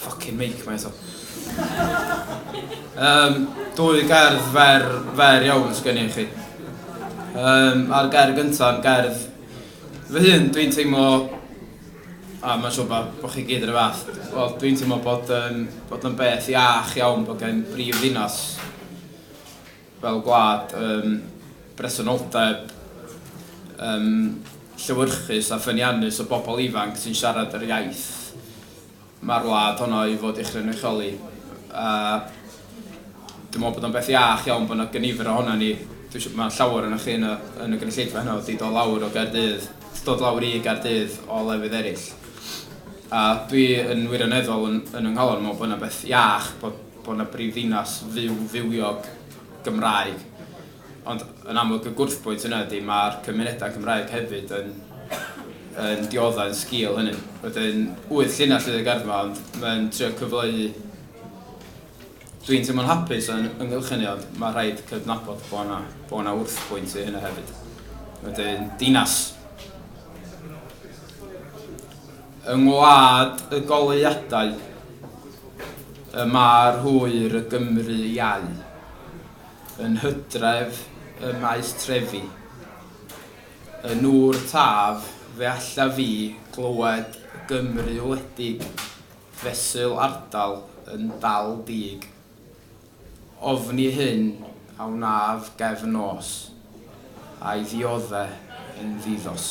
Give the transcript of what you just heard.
Fucking meic mae eto. Dwy gerdd fer iawn sgynnu i chi. A'r gerdd gyntaf, gerdd fy hun, dwi'n teimlo, a mae'n siŵr bod chi gyd yn y fath, wel, dwi'n teimlo bod yn beth iach iawn bod gen brif ddinas fel gwlad bresenoldeb llewyrchus a ffyniannus o bobl ifanc sy'n siarad yr iaith mae'r wlad honno i fod i'ch rynwycholi. Dwi'n meddwl bod o'n beth iach iawn bod yna gynifer ohono ni. Mae llawer yna chi yn y gynulleidfa heno wedi dod lawr o Gaerdydd, dod lawr i Gaerdydd o lefydd eraill. A dwi yn wirioneddol yn ynghalon meddwl bod yna beth iach bod yna brifddinas fywiog Gymraeg. Ond yn amlwg y gwrthbwynt yna ydy mae'r cymunedau Cymraeg hefyd yn dioddau'n sgil hynny. Wedyn 8 llinell ydy'r gerdd yma, ond mae'n trio cyfleu. Dwi'n teimlo'n hapus yn ynghylch hynny, ond mae rhaid cydnabod bod yna wrthbwynt i hynny hefyd. Wedyn, dinas. Yng ngwlad y goleuadau, mae'r hwyr y Gymru iau. Yn Hydref y maes trefi. Yn nŵr taf, fe alla fi glywed Gymru wledig, fesul ardal yn dal dig. Ofni hyn a wnaf gefn nos, a'i ddioddau yn ddidos.